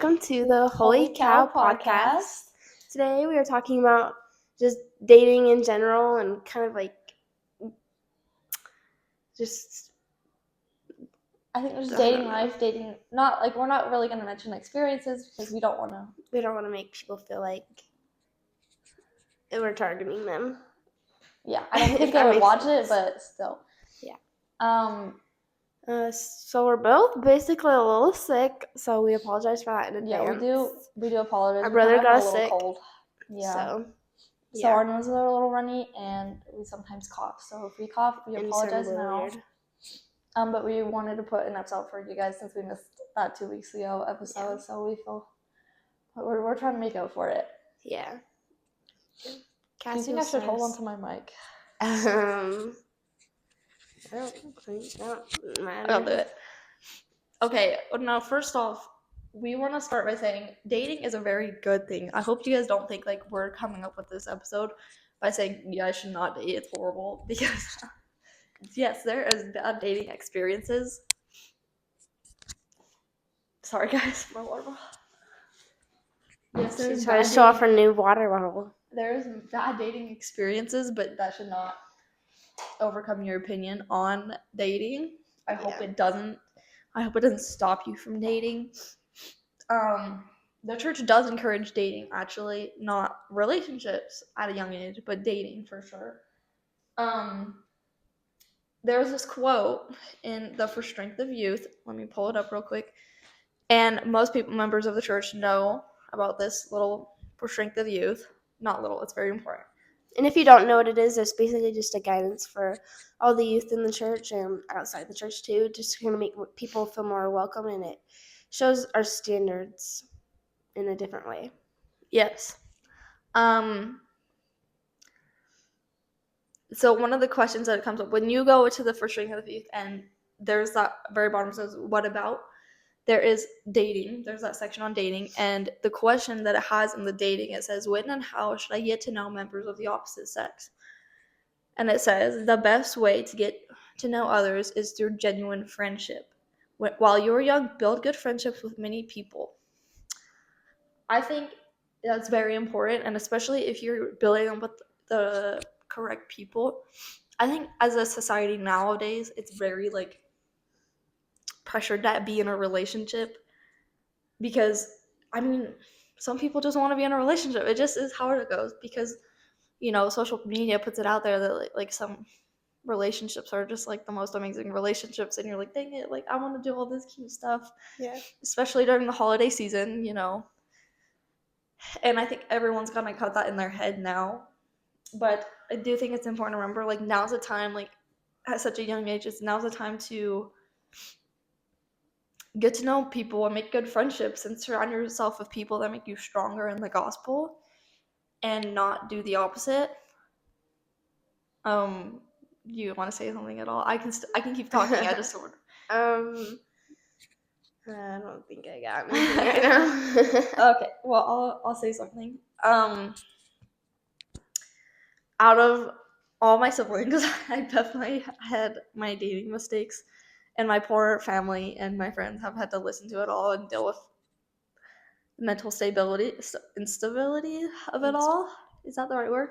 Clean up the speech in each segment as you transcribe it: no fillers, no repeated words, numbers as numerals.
welcome to the Holy Cow podcast. Today we are talking about just dating in general and kind of like just I think just dating life, not like we're not really going to mention experiences because we don't want to make people feel like we're targeting them. Yeah, I don't think they would watch it, but still. Yeah. So we're both basically a little sick, so we apologize for that in advance. Yeah, we do apologize. Our brother got sick. Cold. Yeah. So our noses are a little runny, and we sometimes cough. So if we cough, we apologize now. Weird. But we wanted to put an episode for you guys since we missed that 2 weeks ago episode. Yeah. So we feel we're trying to make up for it. Yeah. Do you think I should hold on to my mic? I don't think that matters. I'll do it. Okay, now first off, we want to start by saying dating is a very good thing. I hope you guys don't think like we're coming up with this episode by saying you guys should not date. It's horrible because yes, there is bad dating experiences. Sorry guys, my water bottle. Yes, she's trying to show off her new water bottle. There's bad dating experiences, but that should not overcome your opinion on dating. I hope it doesn't stop you from dating. The church does encourage dating, actually, not relationships at a young age, but dating for sure. There's this quote in the For Strength of Youth. Let me pull it up real quick. And most members of the church know about this little For Strength of Youth. Not little, it's very important. And if you don't know what it is, it's basically just a guidance for all the youth in the church and outside the church too, just to kind of make people feel more welcome, and it shows our standards in a different way. Yes. So one of the questions that comes up when you go to the For Strength of Youth, and there's that very bottom says, what about? There is dating. There's that section on dating, and the question that it has in the dating, it says, when and how should I get to know members of the opposite sex? And it says, the best way to get to know others is through genuine friendship. While you're young, build good friendships with many people. I think that's very important, and especially if you're building them with the correct people. I think as a society nowadays, it's very like pressured to be in a relationship because I mean some people just want to be in a relationship. It just is how it goes because social media puts it out there that like some relationships are just like the most amazing relationships, and you're like, dang it, like I want to do all this cute stuff, especially during the holiday season, and I think everyone's gonna cut that in their head now. But I do think it's important to remember, like, now's the time, like, at such a young age, now's the time to get to know people and make good friendships and surround yourself with people that make you stronger in the gospel and not do the opposite. Do you want to say something at all? I can keep talking. I just sort of. I don't think I got anything right now. Okay, well, I'll say something. Out of all my siblings, I definitely had my dating mistakes, and my poor family and my friends have had to listen to it all and deal with the mental instability of it all. Is that the right word?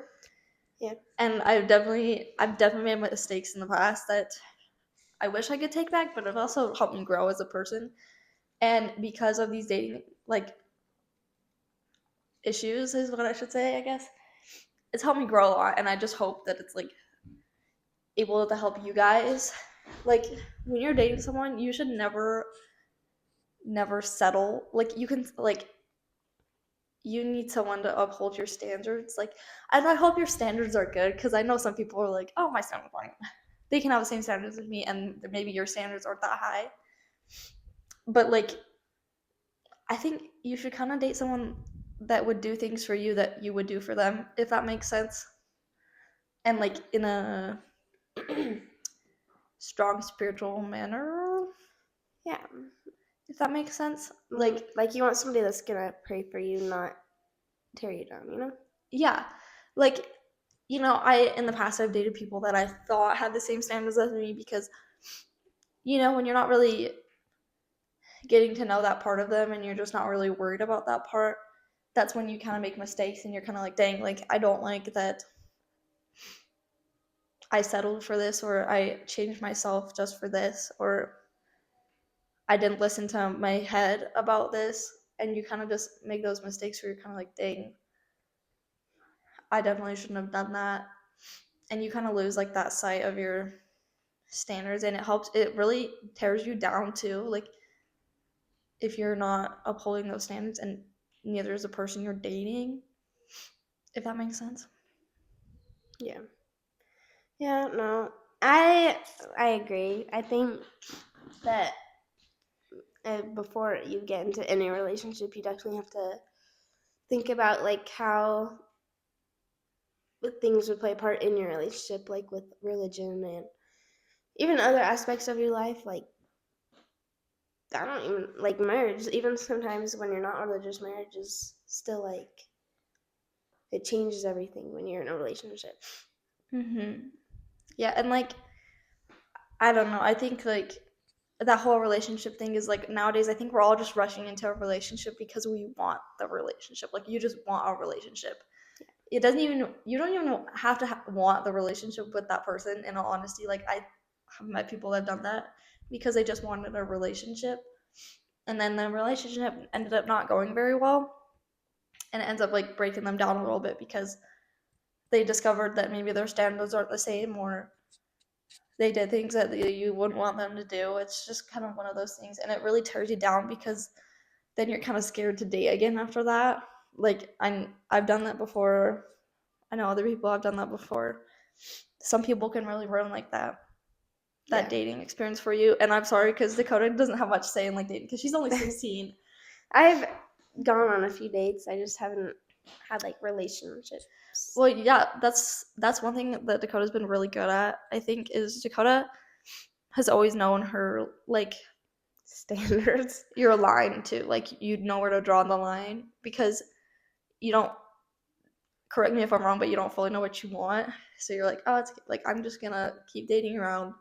Yeah. And I've definitely made mistakes in the past that I wish I could take back, but it also helped me grow as a person. And because of these dating issues is what I should say, I guess. It's helped me grow a lot, and I just hope that it's like able to help you guys. Like when you're dating someone, you should never settle. Like you need someone to uphold your standards. Like, and I hope your standards are good, because I know some people are like, oh, my standards aren't. They can have the same standards as me, and maybe your standards aren't that high. But like, I think you should kind of date someone that would do things for you that you would do for them, if that makes sense. And like in a strong spiritual manner. Yeah. If that makes sense. Like you want somebody that's gonna pray for you, not tear you down, Yeah. Like, I in the past I've dated people that I thought had the same standards as me because, when you're not really getting to know that part of them and you're just not really worried about that part, that's when you kind of make mistakes and you're kind of like, dang, like I don't like that I settled for this, or I changed myself just for this, or I didn't listen to my head about this. And you kind of just make those mistakes where you're kind of like, dang, I definitely shouldn't have done that. And you kind of lose like that sight of your standards, and it really tears you down too. Like if you're not upholding those standards, and neither is the person you're dating, if that makes sense. Yeah. Yeah, no. I agree. I think that before you get into any relationship, you definitely have to think about like how things would play a part in your relationship, like with religion and even other aspects of your life. Like I don't even like marriage. Even sometimes when you're not religious, marriage is still like it changes everything when you're in a relationship. Yeah, and like I don't know. I think like that whole relationship thing is like nowadays I think we're all just rushing into a relationship because we want the relationship. Like you just want a relationship. You don't even have to want the relationship with that person, in all honesty. Like I have met people that have done that because they just wanted a relationship, and then the relationship ended up not going very well, and it ends up like breaking them down a little bit because they discovered that maybe their standards aren't the same, or they did things that you wouldn't want them to do. It's just kind of one of those things, and it really tears you down because then you're kind of scared to date again after that. Like I've done that before. I know other people have done that before. Some people can really ruin like that Yeah. dating experience for you. And I'm sorry because Dakota doesn't have much say in like dating because she's only 16. I've gone on a few dates. I just haven't had like relationships. Well, yeah, that's one thing that Dakota's been really good at, I think, is Dakota has always known her like Standards. your line too. Like you know where to draw the line because you don't, correct me if I'm wrong, but you don't fully know what you want. So you're like, oh, it's like I'm just gonna keep dating around.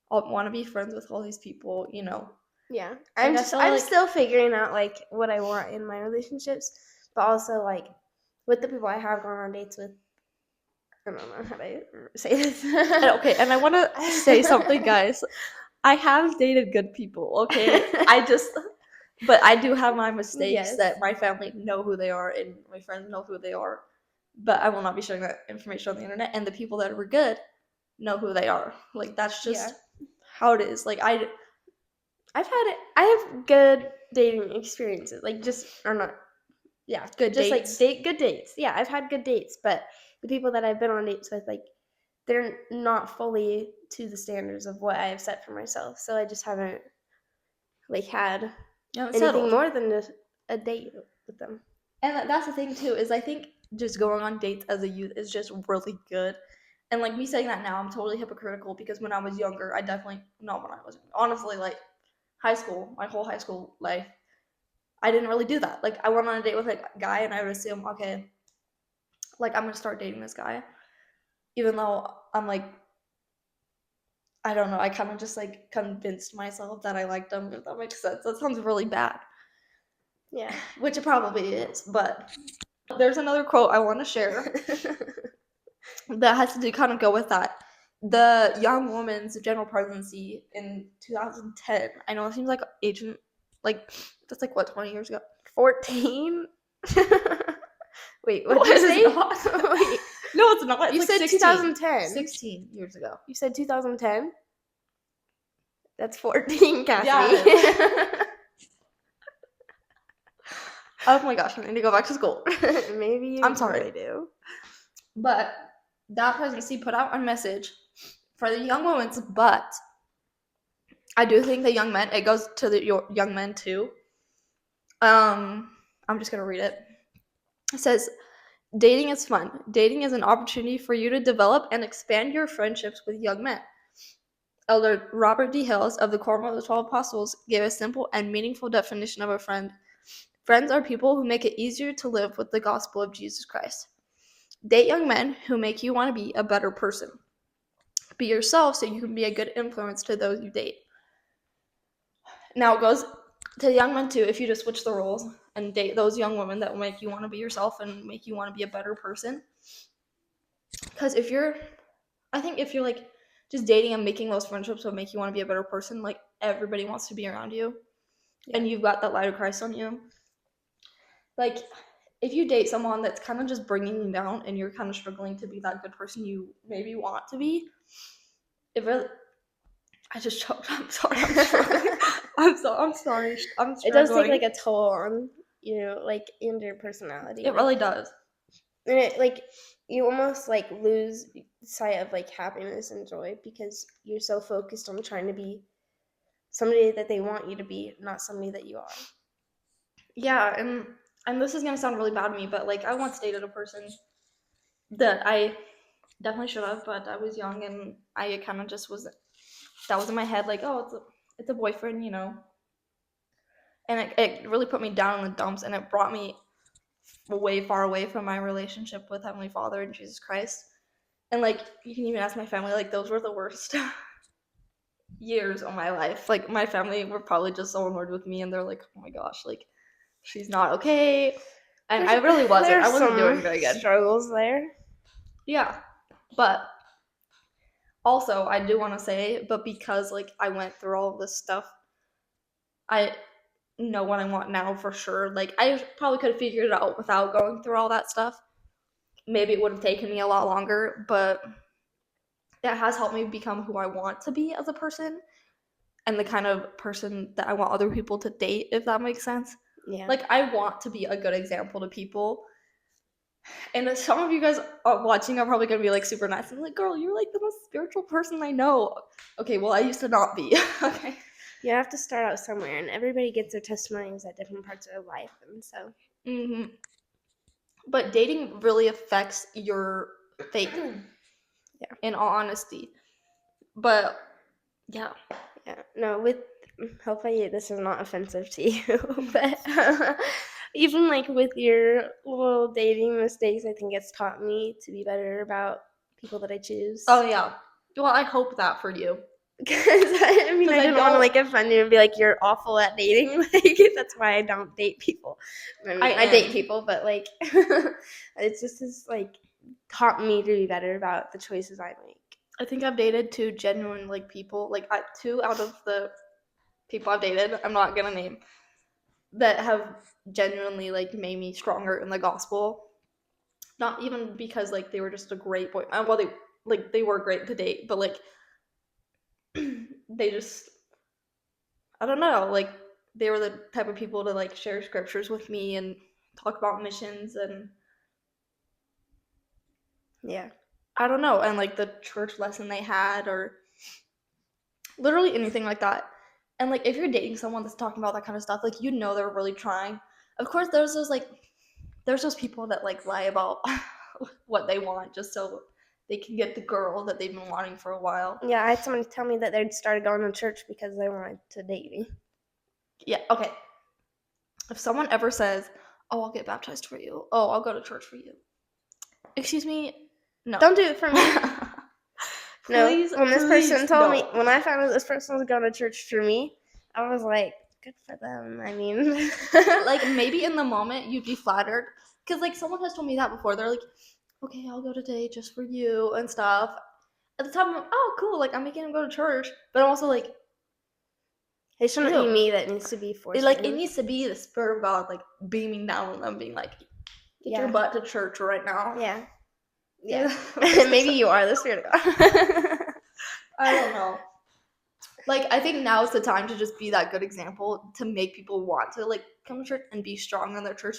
I want to be friends with all these people, you know. Yeah, Like, I'm still figuring out like what I want in my relationships, but also like with the people I have gone on dates with. I don't know how to say this. Okay, and I want to say something, guys. I have dated good people, okay? But I do have my mistakes Yes. that my family know who they are and my friends know who they are. But I will not be sharing that information on the internet. And the people that were good know who they are. Like that's just how it is. Like I have good dating experiences. Like just or not. Yeah, good just dates. like good dates. Yeah, I've had good dates, but the people that I've been on dates with, like they're not fully to the standards of what I have set for myself. So I just haven't like had anything settled. more than a date with them. And that's the thing too, is I think just going on dates as a youth is just really good. And like me saying that now, I'm totally hypocritical because when I was younger, I definitely not when I was honestly like high school, my whole high school life, I didn't really do that. Like I went on a date with a guy and I would assume, okay, like I'm gonna start dating this guy. Even though I'm like, I don't know, I kind of just like convinced myself that I liked him, if that makes sense. That sounds really bad. Yeah. Which it probably is, but there's another quote I want to share that has to do kind of go with that. The Young Women's General Presidency in 2010. I know it seems like ancient, like that's like what 20 years ago. 14. Wait, what No, did you say? Wait. No, it's not. It's You like said 16. 2010. 16 years ago. You said 2010. That's 14, Cassidy. Yeah. Oh my gosh, I need to go back to school. Maybe you I'm sorry. really do. But that presidency put out a message for the young women, but I do think the young men, it goes to the young men too. I'm just going to read it. It says, dating is fun. Dating is an opportunity for you to develop and expand your friendships with young men. Elder Robert D. Hales of the Quorum of the 12 Apostles gave a simple and meaningful definition of a friend. Friends are people who make it easier to live with the gospel of Jesus Christ. Date young men who make you want to be a better person. Be yourself so you can be a good influence to those you date. Now it goes to young men too, if you just switch the roles and date those young women that will make you want to be yourself and make you want to be a better person. Because I think if you're like just dating and making those friendships will make you want to be a better person, like everybody wants to be around you, and you've got that light of Christ on you. Like, if you date someone that's kind of just bringing you down and you're kind of struggling to be that good person you maybe want to be, it really, I just choked. I'm sorry. I'm struggling. I'm sorry. I'm struggling. It does take like a toll on like and your personality. It really does. And it like you almost like lose sight of like happiness and joy because you're so focused on trying to be somebody that they want you to be, not somebody that you are. Yeah, and this is gonna sound really bad to me, but like I once dated a person that I definitely should have, but I was young and I kind of just that was in my head, like, oh, it's a boyfriend, and it really put me down in the dumps, and it brought me way far away from my relationship with Heavenly Father and Jesus Christ. And like you can even ask my family, like those were the worst years of my life. Like my family were probably just so annoyed with me, and they're like, oh my gosh, like she's not okay. And I really wasn't. I wasn't doing very good. Struggles there. Yeah, but also I do want to say, but because like I went through all of this stuff, I know what I want now for sure. Like I probably could have figured it out without going through all that stuff. Maybe it would have taken me a lot longer, but that has helped me become who I want to be as a person and the kind of person that I want other people to date, if that makes sense. Yeah. Like I want to be a good example to people. And some of you guys watching are probably going to be like super nice. I'm like, girl, you're like the most spiritual person I know. Okay, well, I used to not be. Okay. You have to start out somewhere, and everybody gets their testimonies at different parts of their life, and so. Mm-hmm. But dating really affects your faith. Yeah. In all honesty. But yeah. Yeah. No, hopefully this is not offensive to you, but even like with your little dating mistakes, I think it's taught me to be better about people that I choose. Oh yeah. Well, I hope that for you. Because I didn't want to like offend you and be like you're awful at dating. Like that's why I don't date people. I date people, but like it's just like taught me to be better about the choices I make. I think I've dated 2 genuine like people, like 2 out of the people I've dated, I'm not gonna name, that have genuinely like made me stronger in the gospel. Not even because like they were just a great boy. Well, they were great to date, but like they just, I don't know, like they were the type of people to like share scriptures with me and talk about missions and yeah, I don't know, and like the church lesson they had or literally anything like that. And like if you're dating someone that's talking about that kind of stuff, like they're really trying. Of course there's those people that like lie about what they want just so they can get the girl that they've been wanting for a while. Yeah, I had someone tell me that they'd started going to church because they wanted to date me. Yeah, okay. If someone ever says, oh, I'll get baptized for you. Oh, I'll go to church for you. Excuse me? No. Don't do it for me. Please, no, when this person told me, when I found out this person was going to church for me, I was like, good for them. I mean, like maybe in the moment you'd be flattered because like someone has told me that before. They're like, okay, I'll go today just for you and stuff. At the time, I'm like, oh, cool. Like I'm making him go to church, but I'm also like, it shouldn't be me that needs to be forced. Like it needs to be the Spirit of God like beaming down on them, being like, get your butt to church right now. Yeah. Yeah. Maybe you are the Spirit of God. I don't know. Like, I think now is the time to just be that good example to make people want to, like, come to church and be strong in their church.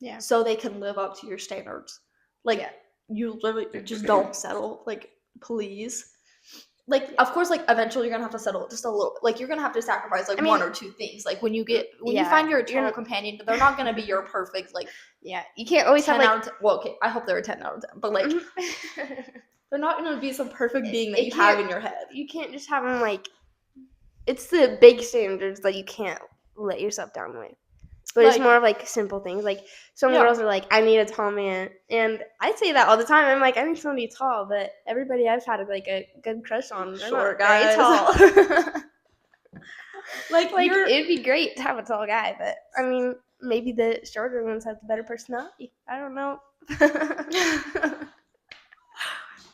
Yeah. So they can live up to your standards. Like, you literally just don't settle. Like, please. Like, of course, like, eventually you're going to have to settle just a little. Like, you're going to have to sacrifice, like, 1 or 2 things. Like, when you find your eternal companion, they're not going to be your perfect, like. Yeah. You can't always have, like. Well, okay, I hope they're a 10 out of 10. But, like, they're not going to be some perfect being that you have in your head. You can't just have them, like. It's the big standards that you can't let yourself down with. But it's more of, like, simple things. Like, some girls are like, I need a tall man. And I say that all the time. I'm like, I need somebody tall. But everybody I've had, like, a good crush on, they're short not guys. very tall. Like, Like, you're it'd be great to have a tall guy, but I mean, maybe the shorter ones have the better personality. I don't know.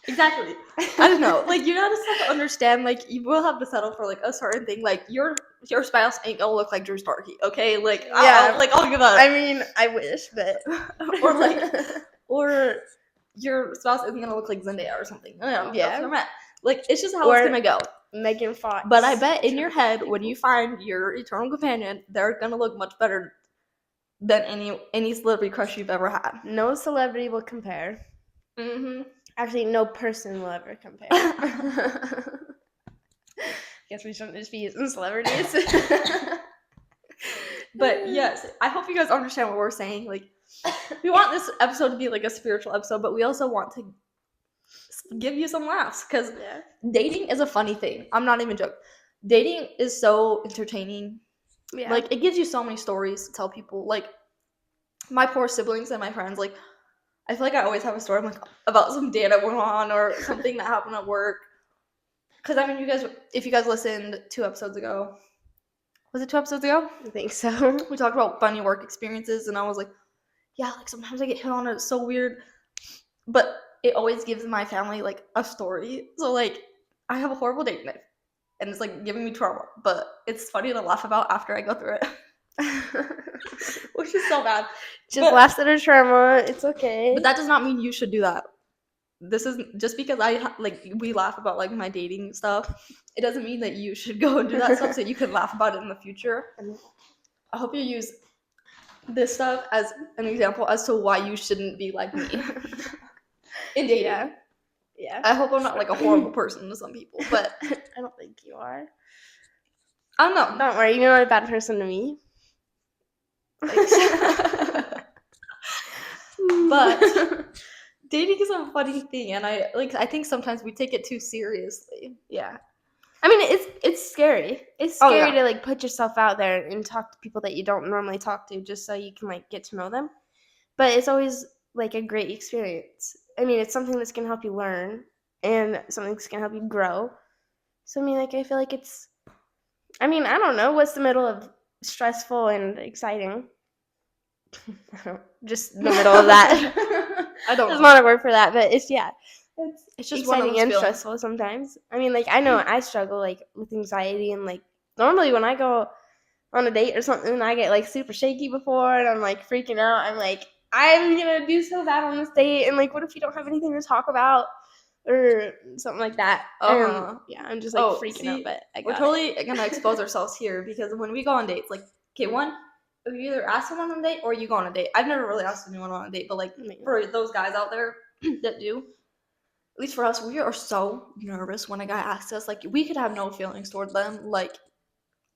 exactly. I don't know. Like, you just have to understand. Like, you will have to settle for like a certain thing. Like, your spouse ain't gonna look like Drew Starkey, okay? Like, Yeah. I'll give that. I mean, I wish, but or like, or your spouse isn't gonna look like Zendaya or something. I don't know. Yeah. That's what I meant. Like, it's just how Or it's gonna go. Megan Fox. But I bet in your head, when you find your eternal companion, they're gonna look much better than any celebrity crush you've ever had. No celebrity will compare. Mm-hmm. Actually, no person will ever compare. Guess we shouldn't just be using celebrities. But yes, I hope you guys understand what we're saying. Like, we want this episode to be like a spiritual episode, but we also want to give you some laughs because Yeah. dating is a funny thing. I'm not even joking. Dating is so entertaining. Yeah. Like, it gives you so many stories to tell people. Like, my poor siblings and my friends, like, I feel like I always have a story about some date I went on or something that happened at work. Because, I mean, if you guys listened 2 episodes ago, was it 2 episodes ago? I think so. We talked about funny work experiences, and I was like, yeah, like, sometimes I get hit on, it's so weird. But it always gives my family, like, a story. So, like, I have a horrible date night, and it's, like, giving me trauma. But it's funny to laugh about after I go through it. Which is so bad. Just laughs at her trauma. It's okay. But that does not mean you should do that. This is just because we laugh about like my dating stuff. It doesn't mean that you should go and do that stuff so you can laugh about it in the future. I hope you use this stuff as an example as to why you shouldn't be like me in dating. Yeah. Yeah. I hope I'm not like a horrible person to some people, but I don't think you are. I don't know. Don't worry, you're not a bad person to me. But dating is a funny thing, and I think sometimes we take it too seriously. Yeah. I mean, it's scary. It's scary to like put yourself out there and talk to people that you don't normally talk to just so you can like get to know them. But it's always like a great experience. I mean, it's something that's gonna help you learn and something that's gonna help you grow. So I mean, like I feel like I don't know what's the middle of stressful and exciting. Just the middle of that. I don't There's know. not a word for that, but it's It's just one of exciting those and feelings. stressful sometimes. I mean, like I know I struggle like with anxiety and like normally when I go on a date or something, I get like super shaky before and I'm like freaking out. I'm like, I'm gonna do so bad on this date, and like, what if we don't have anything to talk about or something like that? Yeah, I'm just like freaking out. But we're totally gonna expose ourselves here because when we go on dates, like, okay, one, if you either ask someone on a date or you go on a date. I've never really asked anyone on a date, but like for those guys out there that do, at least for us, we are so nervous when a guy asks us. Like, we could have no feelings toward them, like,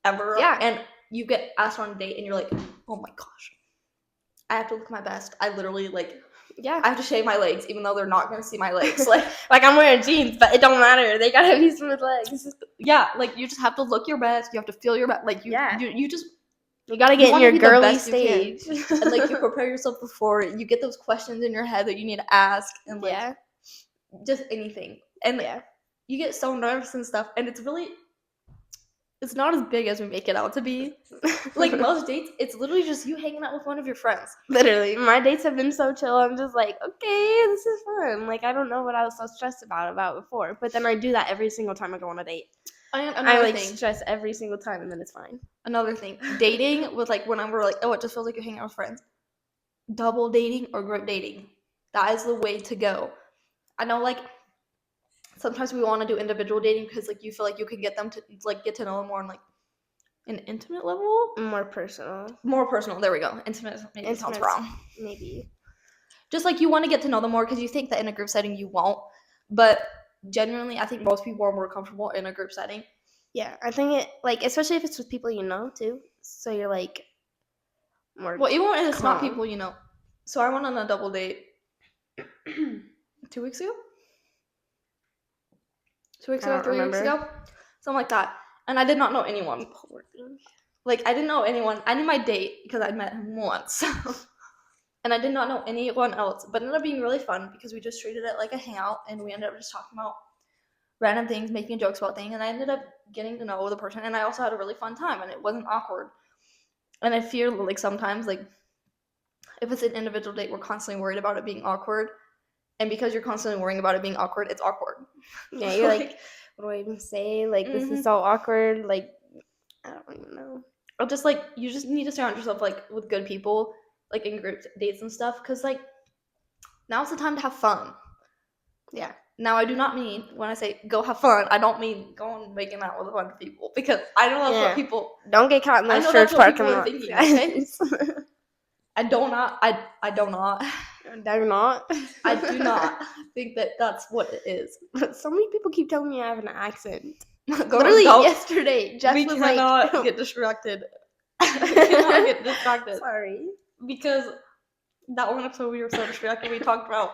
ever. Yeah. And you get asked on a date and you're like, oh my gosh, I have to look my best. I literally I have to shave my legs even though they're not gonna see my legs. Like I'm wearing jeans, but it don't matter. They gotta be smooth legs. Yeah, like you just have to look your best. You have to feel your best. Like you gotta get in your girly stage. And like you prepare yourself before it. You get those questions in your head that you need to ask and like just anything. And you get so nervous and stuff, and it's not as big as we make it out to be. Like most dates, it's literally just you hanging out with one of your friends. Literally, my dates have been so chill. I'm just like, okay, this is fun. Like, I don't know what I was so stressed about before, but then I do that every single time I go on a date. I stress every single time, and then it's fine. Another thing, dating with like when we're like, oh, it just feels like you're hanging out with friends. Double dating or group dating, that is the way to go. I know, like, sometimes we want to do individual dating because like you feel like you can get them to like get to know them more on like an intimate level, more personal. There we go. Intimate maybe sounds wrong. Maybe just like you want to get to know them more because you think that in a group setting you won't, but genuinely I think most people are more comfortable in a group setting. Yeah, I think it like especially if it's with people you know too. So you're like more. Well, even when it's not people you know. So I went on a double date 2 weeks ago. 2 weeks ago, 3 weeks ago, something like that. And I did not know anyone. Like, I didn't know anyone. I knew my date because I'd met him once. And I did not know anyone else. But it ended up being really fun because we just treated it like a hangout. And we ended up just talking about random things, making jokes about things, and I ended up getting to know the person, and I also had a really fun time, and it wasn't awkward. And I feel like sometimes, like, if it's an individual date, we're constantly worried about it being awkward, and because you're constantly worrying about it being awkward, it's awkward. Yeah, you're like, what do I even say? Like, this is so awkward. Like, I don't even know. Or just like, you just need to surround yourself like with good people, like in group dates and stuff, because like now's the time to have fun. Yeah. Now, I do not mean when I say go have fun, I don't mean go and making out with a bunch of people, because I know that's what people. Don't get caught in I those know church that's what parking people are lots. thinking, okay? I do not. Do not. I do not think that that's what it is. But so many people keep telling me I have an accent. Girls, Literally don't- yesterday, Jess we was cannot like, get distracted. We cannot get distracted. Sorry. Because that one episode we were so distracted, we talked about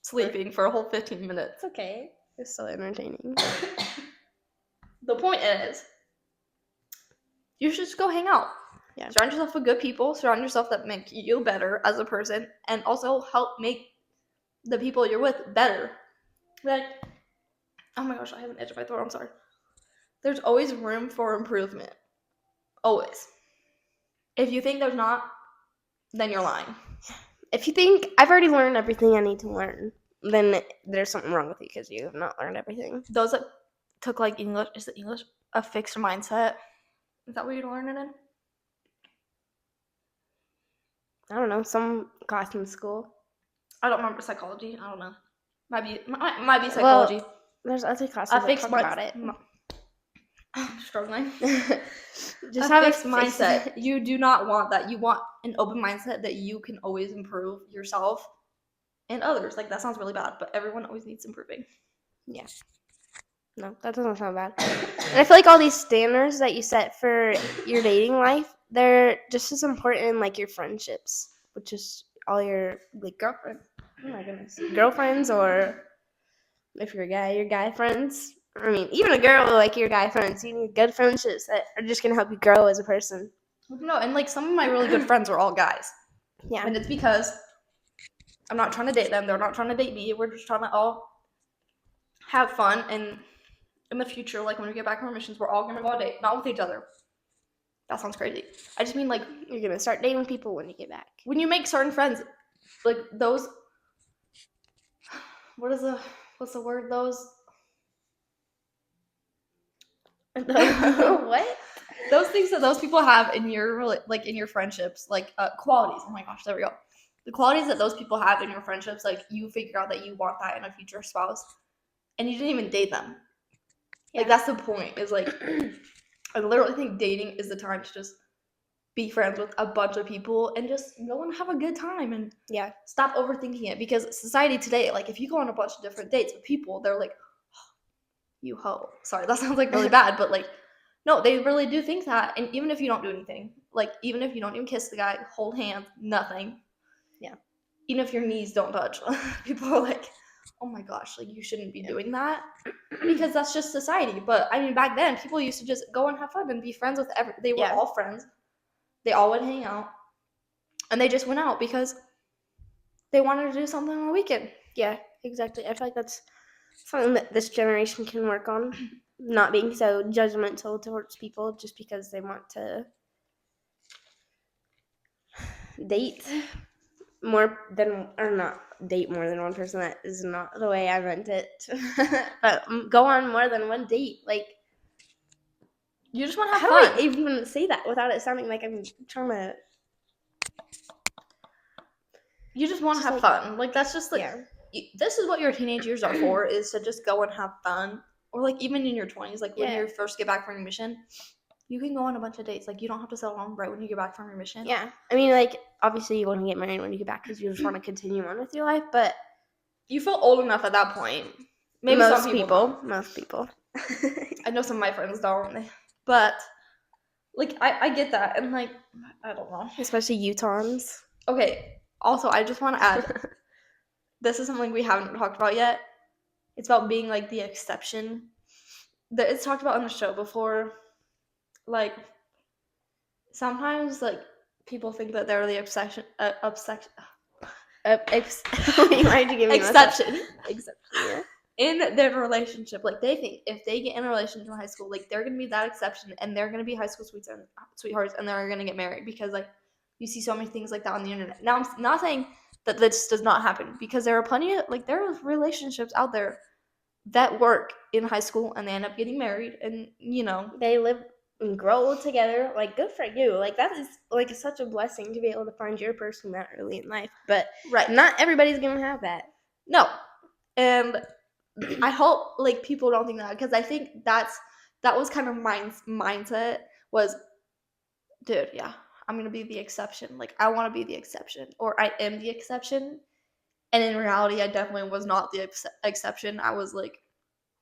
sleeping for a whole 15 minutes. It's okay. It's so entertaining. The point is, you should just go hang out. Yeah. Surround yourself with good people. Surround yourself that make you better as a person, and also help make the people you're with better. Like, oh my gosh, I have an itch in my throat. I'm sorry. There's always room for improvement. Always. If you think there's not, then you're lying. If you think I've already learned everything I need to learn, then there's something wrong with you because you have not learned everything. Those that took like English, is it English? A fixed mindset. Is that what you're learning in? I don't know, some class in school. I don't remember psychology. I don't know. Might be psychology. Well, there's other classes A that fixed talk about it. I'm struggling. Just A have fixed a mindset. You do not want that. You want an open mindset that you can always improve yourself and others. Like, that sounds really bad, but everyone always needs improving. Yeah. No, that doesn't sound bad. And I feel like all these standards that you set for your dating life, they're just as important in like your friendships, which is all your like girlfriend. Oh my goodness, girlfriends, or if you're a guy, your guy friends. I mean, even a girl, like your guy friends. You need good friendships that are just gonna help you grow as a person. No, and like some of my really good friends are all guys. Yeah. And it's because I'm not trying to date them. They're not trying to date me. We're just trying to all have fun. And in the future, like when we get back from our missions, we're all going to go on a date. Not with each other. That sounds crazy. I just mean like You're gonna start dating people when you get back. when you make certain friends, like those, what's the word? Those What? those things that those people have in your like in your friendships, like qualities. Oh my gosh, there we go. The qualities that those people have in your friendships, like you figure out that you want that in a future spouse, and you didn't even date them. Like, that's the point. Is like, I literally think dating is the time to just be friends with a bunch of people and just go and have a good time and Yeah. stop overthinking it. Because society today, like, if you go on a bunch of different dates with people, they're like, oh, you hoe. Sorry, that sounds like really bad, but like, no, they really do think that. And even if you don't do anything, like, even if you don't even kiss the guy, hold hands, nothing. Yeah. Even if your knees don't touch, people are like, oh my gosh, like, you shouldn't be doing that, because that's just society. But I mean, back then people used to just go and have fun and be friends with they were all friends. They all would hang out, and they just went out because they wanted to do something on the weekend. Yeah, exactly. I feel like that's something that this generation can work on, not being so judgmental towards people just because they want to date more than, or not date more than one person. That is not the way I meant it. But go on more than one date. Like, You just want to have how fun. do I even say that without it sounding like I'm trying to? You just want to Just have like- fun. Like, that's just like, Yeah. this is what your teenage years are for, is to just go and have fun. Or like even in your 20s, like when Yeah. you first get back from your mission, you can go on a bunch of dates. Like, you don't have to settle on right when you get back from your mission. Yeah. I mean, like, obviously you want to get married when you get back because you just want to continue on with your life, but You feel old enough at that point. Maybe most some people, don't. most people. I know some of my friends don't. But like, I get that. And like, I don't know. Especially Utahns. Okay, also, I just want to add, this is something we haven't talked about yet. It's about being like the exception. It's talked about on the show before. Like, sometimes like people think that they're the exception. Why did you give me Exception. Exception. Yeah. in their relationship, like they think if they get in a relationship in high school, like they're gonna be that exception, and they're gonna be high school sweethearts, and they're gonna get married because like you see so many things like that on the internet. Now I'm not saying that this does not happen, because there are plenty of like there are relationships out there that work in high school and they end up getting married, and They live and grow together. Like, good for you. Like, that is like such a blessing to be able to find your person that early in life. But right, not everybody's gonna have that. no, and I hope like people don't think that, because I think that was kind of mindset was, dude, yeah, I'm gonna be the exception. Like I want to be the exception, or I am the exception. And in reality, I definitely was not the exception. I was like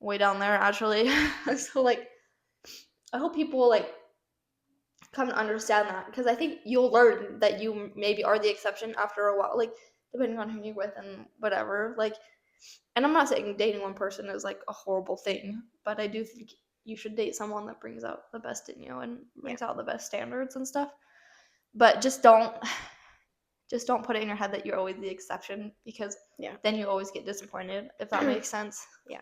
way down there actually. So like, I hope people like come to understand that, because I think you'll learn that you maybe are the exception after a while, like depending on who you're with and whatever. Like, and I'm not saying dating one person is like a horrible thing, but I do think you should date someone that brings out the best in you and brings out the best standards and stuff. But just don't put it in your head that you're always the exception, because then you always get disappointed, if that makes sense. Yeah.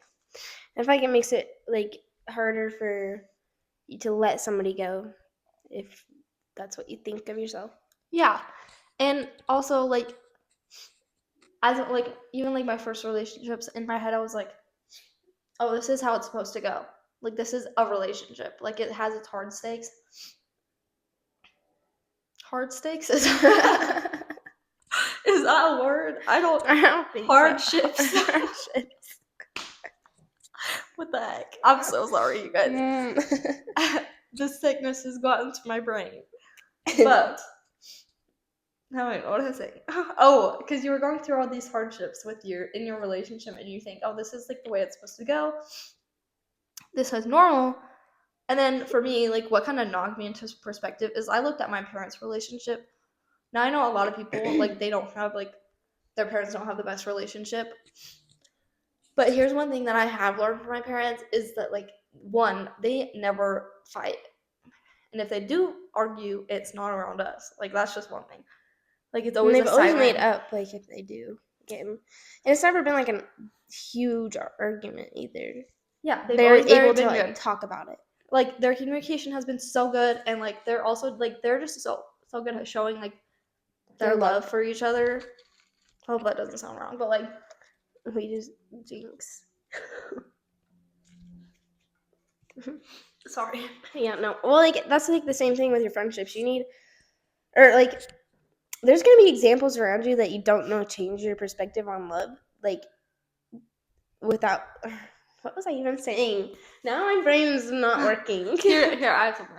I feel like it makes it like harder for you to let somebody go if that's what you think of yourself. Yeah. And also like, as like even like my first relationships, in my head I was like, oh, this is how it's supposed to go. Like this is a relationship. Like it has its hard stakes. Hard stakes is is that a word? I don't think hardships. So. Hardships. What the heck? I'm so sorry, you guys. The sickness has gotten to my brain. But now I know what I was saying. Oh, because you were going through all these hardships in your relationship, and you think, oh, this is like the way it's supposed to go. This is normal. And then for me, like what kind of knocked me into perspective is I looked at my parents' relationship. Now I know a lot of people like they don't have like their parents don't have the best relationship. But here's one thing that I have learned from my parents is that like one, they never fight. And if they do argue, it's not around us. Like that's just one thing. Like it's always they've always made up like if they do get and it's never been like a huge argument either. Yeah, they're able to like talk about it. Like their communication has been so good, and like they're also like they're just so good at showing like their love for each other. I hope that doesn't sound wrong, but like we just jinx. Sorry. Yeah, no. Well, like that's like the same thing with your friendships. You need, or like, there's gonna be examples around you that you don't know change your perspective on love. Like, without, what was I even saying? Now my brain's not working. Here, I have something.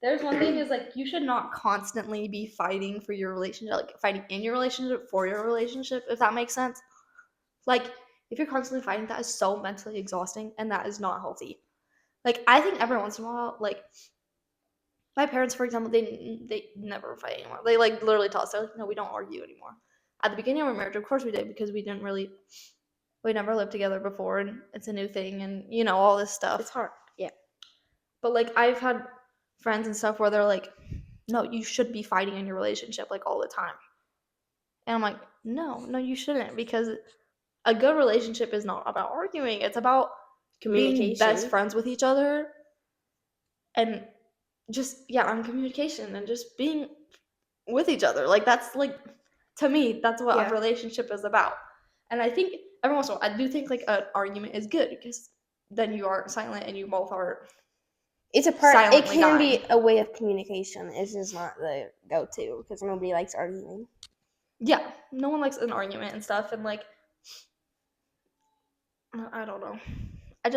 There's one thing is like you should not constantly be fighting for your relationship, like fighting in your relationship for your relationship, if that makes sense. Like if you're constantly fighting, that is so mentally exhausting, and that is not healthy. Like I think every once in a while, like my parents, for example, they never fight anymore. They like literally tell us, they're like, no, we don't argue anymore. At the beginning of our marriage, of course we did, because we never lived together before, and it's a new thing, and all this stuff. It's hard, yeah. But like I've had friends and stuff where they're like, no, you should be fighting in your relationship like all the time. And I'm like, no, you shouldn't, because a good relationship is not about arguing. It's about communication, being best friends with each other, and just on communication and just being with each other. Like that's like, to me, that's what a relationship is about. And I think every once in a while, I do think like an argument is good, because then you are silent and you both are. It's a part. It can be a way of communication. It's just not the go-to, because nobody likes arguing. Yeah, no one likes an argument and stuff, and like, I don't know. I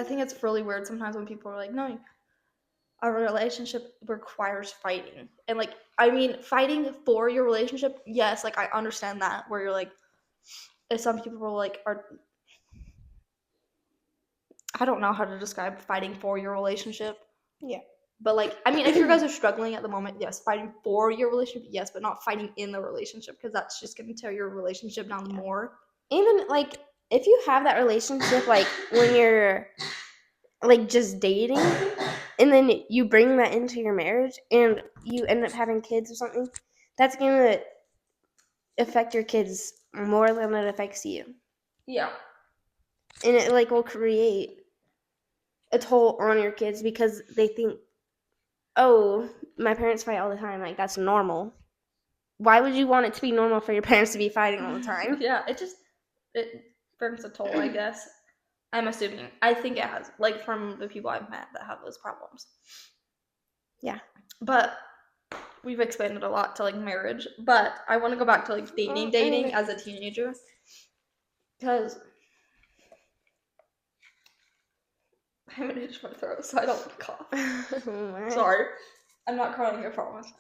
think it's really weird sometimes when people are like, no, a relationship requires fighting. And like, I mean, fighting for your relationship, yes, like I understand that, where you're like, if some people like are, I don't know how to describe fighting for your relationship. Yeah. But like, I mean, if you guys are struggling at the moment, yes, fighting for your relationship, yes, but not fighting in the relationship, because that's just going to tear your relationship down more. Even like, if you have that relationship, like when you're like just dating, and then you bring that into your marriage and you end up having kids or something, that's going to affect your kids more than it affects you. Yeah. And it like will create a toll on your kids because they think, oh, my parents fight all the time, like that's normal. Why would you want it to be normal for your parents to be fighting all the time? Yeah, it brings a toll, I guess. I'm assuming. I think it has, like, from the people I've met that have those problems. Yeah. But we've expanded a lot to, like, marriage. But I want to go back to, like, dating as a teenager. Because I have an itch in my throat, so I don't want to cough. Sorry. I'm not crying, I promise.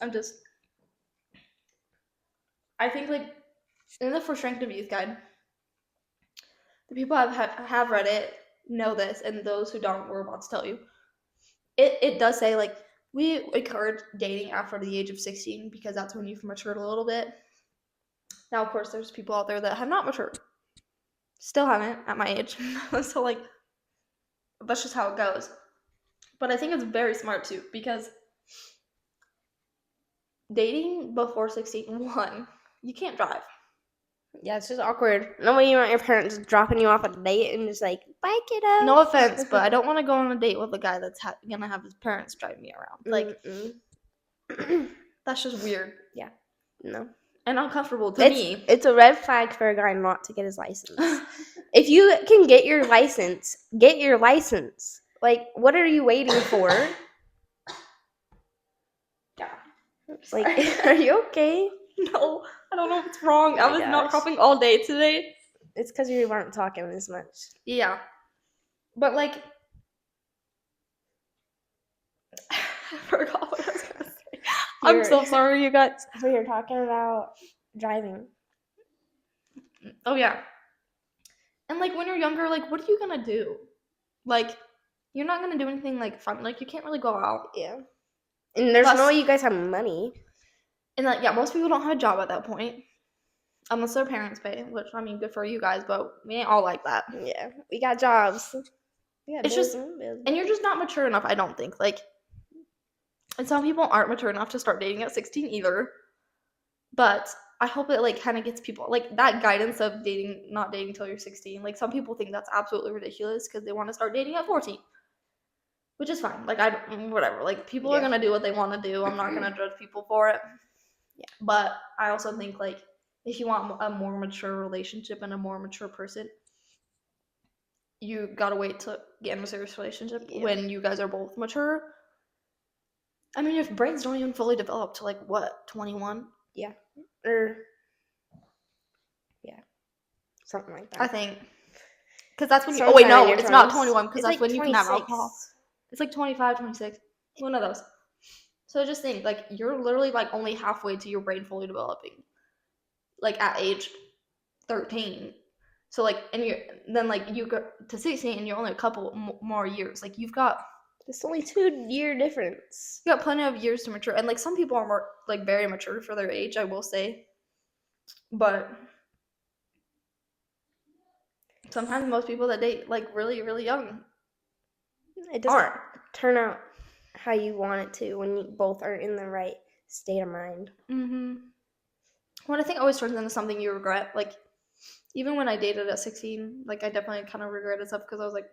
I think, like, in the For Strength of Youth guide, the people have read it know this, and those who don't, we're about to tell you. It does say, like, we encourage dating after the age of 16 because that's when you've matured a little bit. Now, of course, there's people out there that have not matured. Still haven't at my age. So, like, that's just how it goes. But I think it's very smart, too, because dating before 16, one, you can't drive. Yeah, it's just awkward. No way you want your parents dropping you off at a date and just like, bye, kiddo. No offense, but I don't want to go on a date with a guy that's gonna have his parents drive me around. Like, that's just weird. Yeah, no. And uncomfortable to me. It's a red flag for a guy not to get his license. If you can get your license, get your license. Like, what are you waiting for? Yeah. Like, are you okay? No, I don't know what's wrong. Oh I was my not gosh. coughing all day today. It's because you weren't talking as much. Yeah. But, like, I forgot what I was going to say. I'm so sorry, you guys. We were talking about driving. Oh, yeah. And, like, when you're younger, like, what are you going to do? Like, you're not going to do anything, like, fun. Like, you can't really go out. Yeah. And there's no way you guys have money. And, like, yeah, most people don't have a job at that point. Unless their parents pay, which, I mean, good for you guys, but we ain't all like that. Yeah. We got jobs. It's just, and you're just not mature enough, I don't think. Like, and some people aren't mature enough to start dating at 16 either. But I hope it, like, kind of gets people, like, that guidance of not dating until you're 16. Like, some people think that's absolutely ridiculous because they want to start dating at 14. Which is fine. Like, whatever. Like, people are going to do what they want to do. I'm not going to judge people for it. Yeah. But I also think, like, if you want a more mature relationship and a more mature person, you gotta wait to get in a serious relationship when you guys are both mature. I mean, your brains don't even fully develop to, like, what, 21? Yeah. Or, yeah. Something like that. I think. Because that's when you, oh wait, no, it's not 21, because that's like when 26. you can have alcohol. It's like 25, 26. One of those. So just think, like, you're literally, like, only halfway to your brain fully developing. Like, at age 13. So, like, and then, like, you go to 16 and you're only a couple more years. Like, you've got... It's only 2-year difference. You got plenty of years to mature. And, like, some people are more, like, very mature for their age, I will say. But sometimes most people that date, like, really, really young it doesn't turn out how you want it to when you both are in the right state of mind. Mm-hmm. What I think always turns into something you regret. Like, even when I dated at 16, like, I definitely kind of regretted stuff because I was like,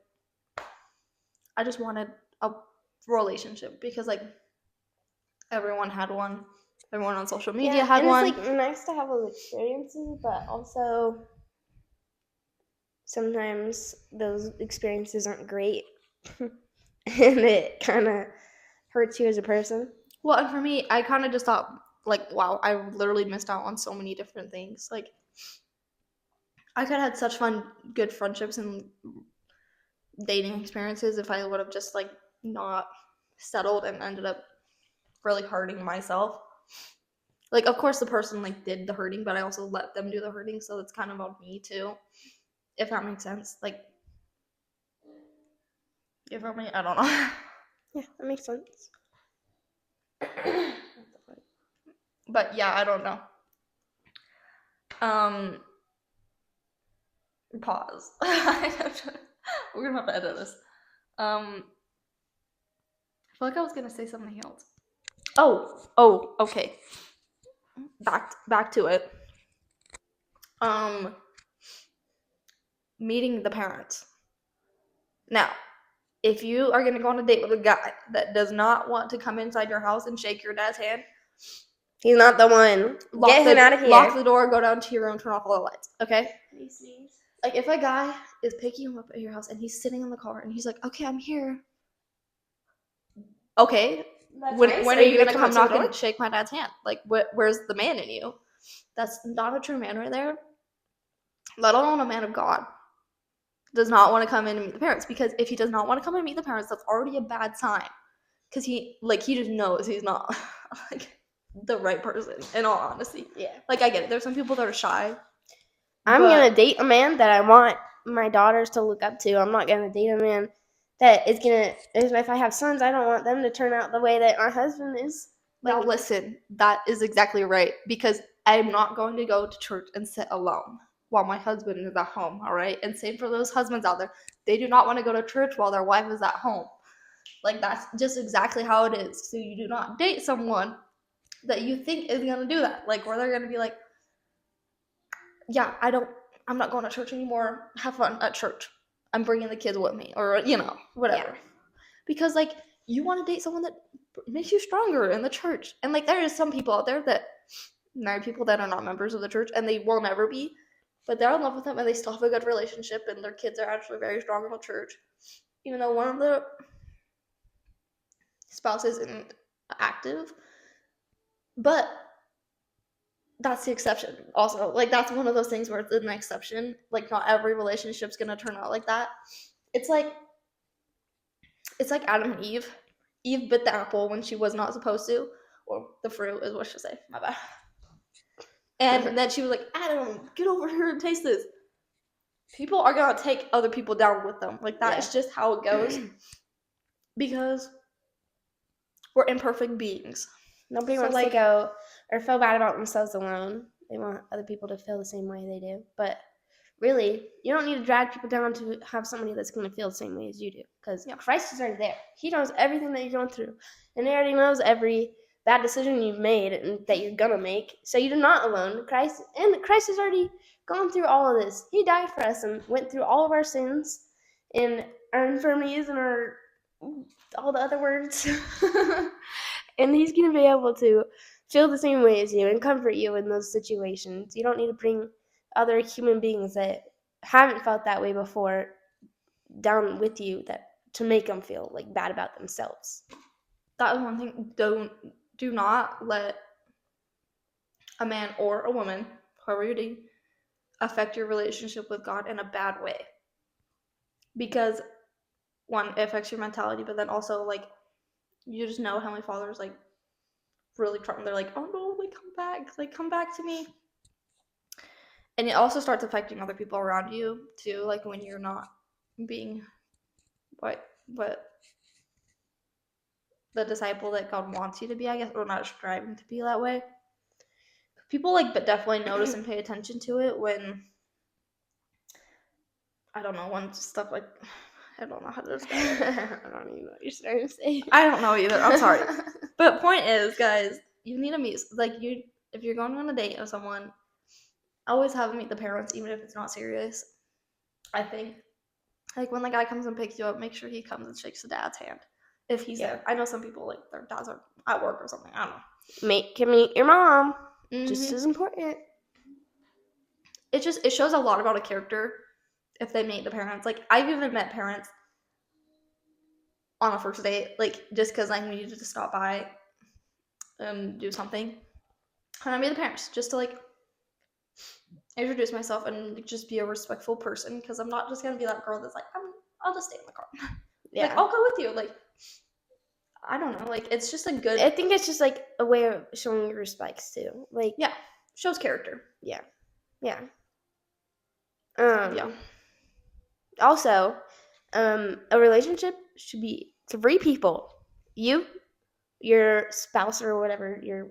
I just wanted a relationship because, like, everyone had one. Everyone on social media had one. It's, like, nice to have those experiences, but also sometimes those experiences aren't great. And it kind of hurts you as a person. Well, and for me, I kind of just thought, like, wow, I literally missed out on so many different things. Like, I could have had such fun, good friendships and dating experiences if I would have just, like, not settled and ended up really hurting myself. Like, of course, the person, like, did the hurting, but I also let them do the hurting, so it's kind of on me, too. If that makes sense. Like, you feel me? I don't know. Yeah, that makes sense. But, yeah, I don't know. Pause. We're gonna have to edit this. I feel like I was gonna say something else. Oh, okay. Back to it. meeting the parents. Now, if you are going to go on a date with a guy that does not want to come inside your house and shake your dad's hand, He's not the one. Get him out of here. Lock the door, go down to your room, turn off all the lights, okay? Can you sneeze? Like, if a guy is picking you up at your house and he's sitting in the car and he's like, okay, I'm here. Okay, when are you going to come knock and shake my dad's hand? Like, where's the man in you? That's not a true man right there. Let alone a man of God. Does not want to come in and meet the parents, because if he does not want to come and meet the parents, that's already a bad sign. Because he just knows he's not like the right person, in all honesty. Yeah. Like, I get it. There's some people that are shy. I'm gonna date a man that I want my daughters to look up to. I'm not gonna date a man that is gonna. If I have sons, I don't want them to turn out the way that my husband is. Now listen, that is exactly right, because I'm not going to go to church and sit alone while my husband is at home, all right? And same for those husbands out there. They do not want to go to church while their wife is at home. Like, that's just exactly how it is. So you do not date someone that you think is going to do that. Like, where they're going to be like, yeah, I'm not going to church anymore. Have fun at church. I'm bringing the kids with me, or, whatever. Yeah. Because, like, you want to date someone that makes you stronger in the church. And, like, there is some people out there that marry people that are not members of the church, and they will never be. But they're in love with them, and they still have a good relationship, and their kids are actually very strong in the church. Even though one of the spouses isn't active. But that's the exception. Also, like, that's one of those things where it's an exception. Like, not every relationship's gonna turn out like that. It's like Adam and Eve. Eve bit the apple when she was not supposed to. Or the fruit is what she'll say. My bad. And then she was like, Adam, get over here and taste this. People are going to take other people down with them. Like, that is just how it goes. Because we're imperfect beings. Nobody wants to go or feel bad about themselves alone. They want other people to feel the same way they do. But really, you don't need to drag people down to have somebody that's going to feel the same way as you do. Because Christ is already there. He knows everything that you're going through. And he already knows every bad decision you've made and that you're gonna make. So you're not alone. Christ has already gone through all of this. He died for us and went through all of our sins and our infirmities and all the other words. And he's gonna be able to feel the same way as you and comfort you in those situations. You don't need to bring other human beings that haven't felt that way before down with you to make them feel like bad about themselves. That is one thing. Do not let a man or a woman, whoever you're dating, affect your relationship with God in a bad way. Because, one, it affects your mentality, but then also, like, you just know Heavenly Father's, like, really trying. They're like, oh no, come back to me. And it also starts affecting other people around you, too, like, when you're not being what the disciple that God wants you to be, I guess, or not striving to be that way. People, like, but definitely notice and pay attention to it when, I don't know, when stuff like, I don't know how to describe it. I don't even know what you're trying to say. I don't know either. I'm sorry. But point is, guys, you need to meet, like, if you're going on a date with someone, always have them meet the parents, even if it's not serious. I think, like, when the guy comes and picks you up, make sure he comes and shakes the dad's hand. If he's there. I know some people, like, their dads are at work or something. I don't know. Can meet your mom. Mm-hmm. Just as important. It shows a lot about a character if they meet the parents. Like, I've even met parents on a first date, like, just because I needed to stop by and do something. And I meet the parents just to, like, introduce myself and just be a respectful person, because I'm not just going to be that girl that's like, I'll just stay in the car. Yeah. Like, I'll go with you. Like, I don't know. Like, it's just a good... I think it's just, like, a way of showing your respects, too. Like, yeah. Shows character. Yeah. Yeah. Also, a relationship should be 3 people. You, your spouse or whatever, your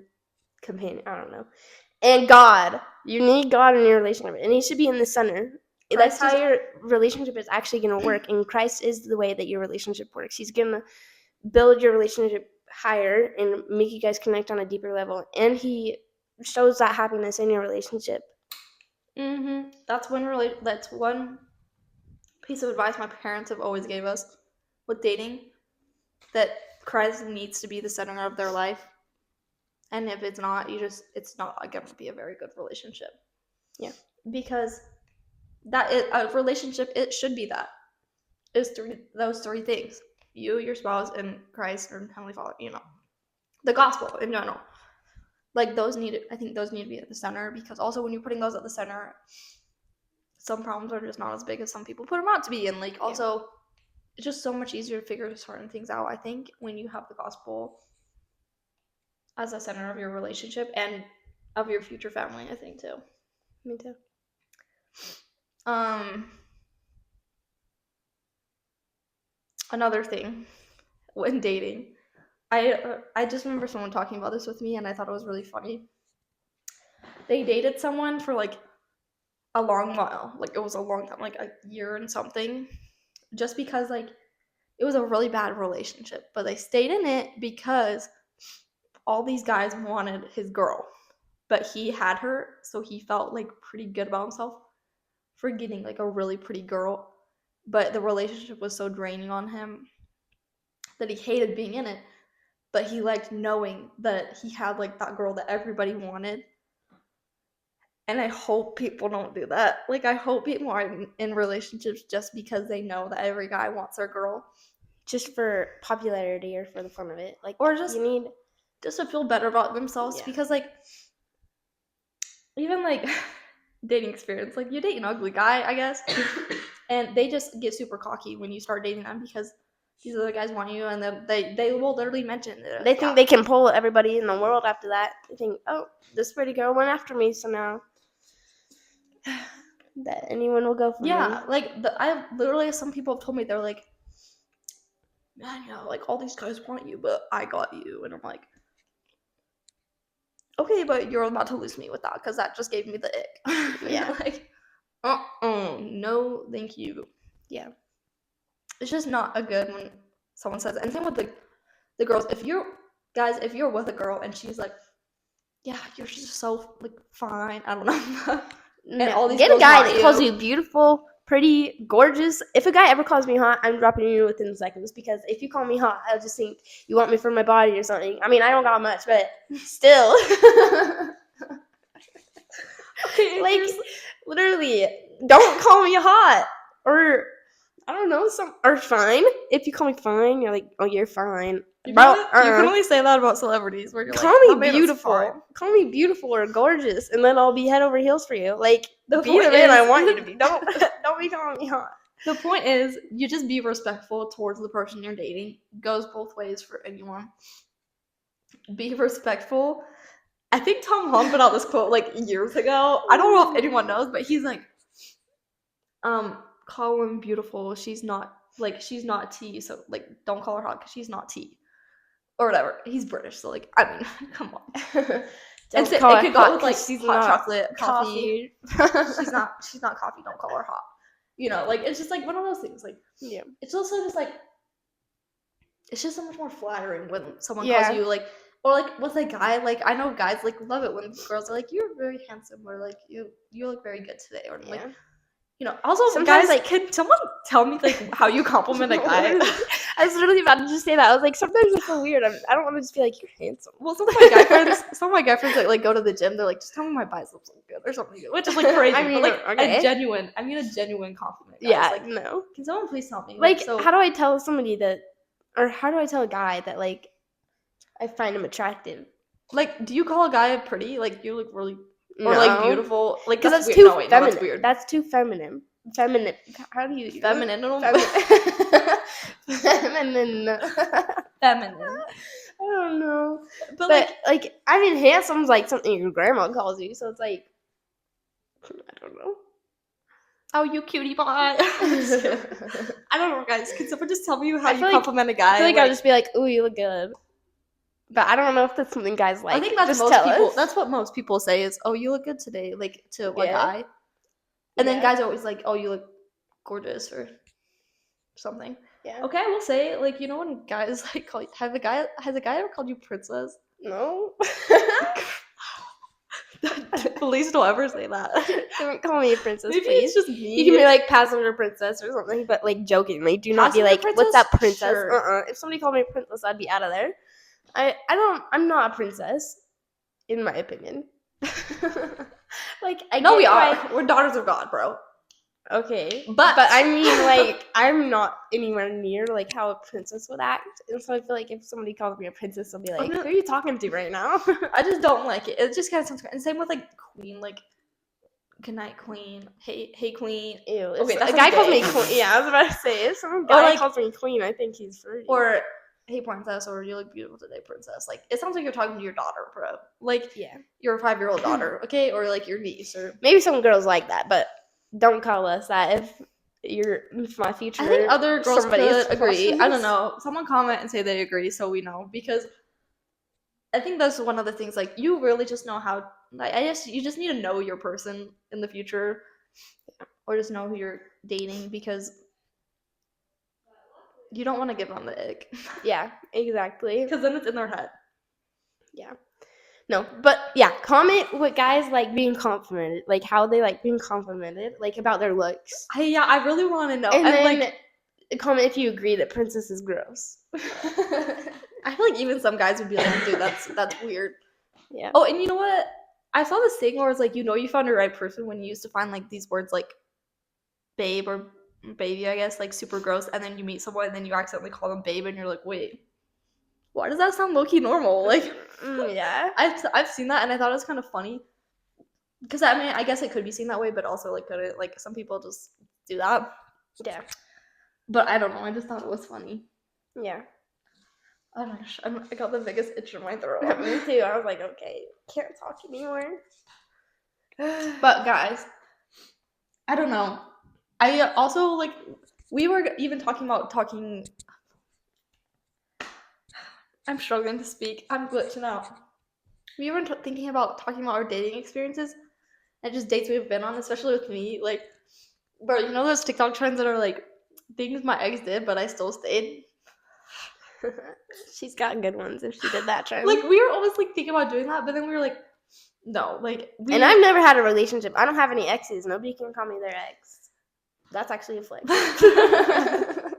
companion, I don't know. And God. You need God in your relationship. And he should be in the center. That's how your relationship is actually going to work. And Christ is the way that your relationship works. He's going to build your relationship higher and make you guys connect on a deeper level. And he shows that happiness in your relationship. That's one piece of advice my parents have always gave us with dating, that Christ needs to be the center of their life. And if it's not, it's not going to be a very good relationship. Yeah. Because a relationship, it should be that. It's those three things. You, your spouse, and Christ or Heavenly Father, the gospel in general. Like I think those need to be at the center, because also when you're putting those at the center, some problems are just not as big as some people put them out to be. And also, it's just so much easier to figure certain things out, I think, when you have the gospel as a center of your relationship and of your future family, I think, too. Me too. Another thing when dating, I just remember someone talking about this with me, and I thought it was really funny. They dated someone for a long while, it was a long time, a year and something, just because it was a really bad relationship, but they stayed in it because all these guys wanted his girl, but he had her, so he felt pretty good about himself for getting a really pretty girl. But the relationship was so draining on him that he hated being in it, but he liked knowing that he had that girl that everybody wanted. And I hope people don't do that. I hope people aren't in relationships just because they know that every guy wants their girl, just for popularity or for the fun of it, or just you need just to feel better about themselves. Yeah. Because even dating experience, you date an ugly guy, I guess, and they just get super cocky when you start dating them because these other guys want you, and then they will literally mention it. They think they can pull everybody in the world after that. They think, oh, this pretty girl went after me, so now that anyone will go for me. I literally, some people have told me, they're like, man, all these guys want you, but I got you. And I'm like, okay, but you're about to lose me with that, because that just gave me the ick. Yeah. No, thank you. Yeah. It's just not a good when someone says it. And same with the girls. If you're with a girl and she's like, yeah, you're just so fine, I don't know. And all these get a girls guy want that calls you beautiful, pretty, gorgeous. If a guy ever calls me hot, I'm dropping you within seconds, because if you call me hot, I'll just think you want me for my body or something. I mean, I don't got much, but still. Okay, literally, don't call me hot, or I don't know, or fine. If you call me fine, you're like, oh, you're fine. You can only say that about celebrities, where you're call me beautiful. Call me beautiful or gorgeous, and then I'll be head over heels for you. The be the man I want you to be. Don't be calling me hot. The point is, you just be respectful towards the person you're dating. It goes both ways for anyone. Be respectful. I think Tom Holland put out this quote years ago. I don't know if anyone knows, but he's like, call women beautiful. She's not tea, so don't call her hot because she's not tea, or whatever. He's British, so I mean, come on. And so it could go with she's hot not chocolate, coffee. she's not coffee. Don't call her hot. It's just one of those things. Yeah. It's also just it's just so much more flattering when someone Yeah. calls you or with a guy. I know guys love it when girls are you're very handsome, or you look very good today, or also Sometimes, guys, can someone tell me how you compliment a guy? I was literally about to just say that. I was sometimes I feel weird. I don't want to just be you're handsome. Well, some of my guy friends go to the gym. They're just tell me my biceps look good or something, which is crazy. I mean, but okay. a genuine compliment. Guys. Yeah, no. Can someone please tell me? How do I tell somebody that, or how do I tell a guy that I find him attractive? Do you call a guy pretty? You look really, or No. Beautiful? Because that's weird. too No, wait, feminine. no, that's weird. That's too feminine. Feminine. How do you? Feminine. Feminine. Feminine. I don't know. But I mean, handsome's something your grandma calls you, so it's I don't know. Oh, you cutie pie. I don't know, guys. Can someone just tell me how you compliment a guy? I feel I'll just be ooh, you look good. But I don't know if that's something guys like. I think that's just most people. Us. That's what most people say is, "Oh, you look good today," to a guy. And then guys are always "Oh, you look gorgeous" or something. Yeah. Okay, I will say when guys call you, has a guy ever called you princess? No. Please don't ever say that. Don't call me a princess, Maybe please. it's just me. You can be like passenger princess or something, but like jokingly. Do not be Passenger like, "What's that, princess?" princess?" Sure. If somebody called me a princess, I'd be out of there. I'm not a princess, in my opinion. Like I No, get we why- are. We're daughters of God, bro. Okay, But- I mean, like, I'm not anywhere near like how a princess would act, and so I feel like if somebody calls me a princess, I'll be like, no- "Who are you talking to right now?" I just don't like it. It just kind of sounds. And same with like queen, like good night, queen. Hey, queen. Ew. Okay, If that a guy sounds calls me gay. queen, yeah, I was about to say, if some guy like- calls me queen, I think he's fruity. Or hey, princess. Or you look beautiful today, princess. Like it sounds like you're talking to your daughter, bro. Like yeah, your 5-year-old daughter, okay, or like your niece, or maybe some girls like that, but don't call us that if my future. I think other girls somebody is could agree. watching I don't this. know. Someone comment and say they agree, so we know, because I think that's one of the things. Like you really just know how. Like I guess you just need to know your person in the future, or just know who you're dating, because you don't want to give them the ick, Yeah, exactly. because then it's in their head. Yeah. No, but yeah, comment what guys like being complimented, like how they like being complimented, like about their looks. I really want to know. And then like, comment if you agree that princess is gross. I feel like even some guys would be like, dude, that's weird. Yeah. Oh, and you know what? I saw this thing where it's like, you found the right person when you used to find like these words like babe or baby, I guess, like super gross, and then you meet someone and then you accidentally call them babe and you're like, wait, why does that sound low-key normal? Like, yeah. I've seen that and I thought it was kind of funny, because I mean, I guess it could be seen that way, but also like could it, like some people just do that. Yeah. But I don't know, I just thought it was funny. Yeah. Oh my gosh, I got the biggest itch in my throat. Me too. I was like, okay, can't talk anymore. But guys, I don't know. I also like, we were even talking about I'm struggling to speak. I'm glitching out. We were thinking about talking about our dating experiences and just dates we've been on, especially with me. Like, bro, you know those TikTok trends that are like things my ex did, but I still stayed. She's got good ones if she did that trend. Like, we were always like thinking about doing that, but then we were like, no, like. And I've never had a relationship. I don't have any exes. Nobody can call me their ex. That's actually a flex. The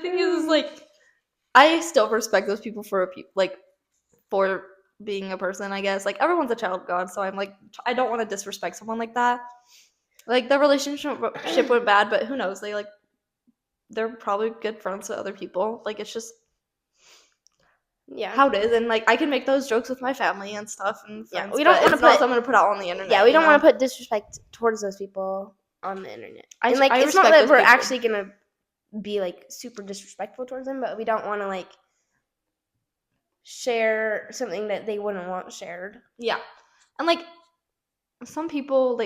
thing is like, I still respect those people for for being a person, I guess. Like, everyone's a child of God, so I'm like, I don't want to disrespect someone like that. Like, the relationship went bad, but who knows? They're probably good friends with other people. Like, it's just Yeah. how it is, and like I can make those jokes with my family and stuff, and Yeah, friends, we don't but wanna it's not put- something to put out on the internet. Yeah, we don't you want know? to put disrespect towards those people on the internet. And like, I it's not respect that those we're people. actually gonna be like super disrespectful towards them, but we don't want to like share something that they wouldn't want shared. Yeah, and like some people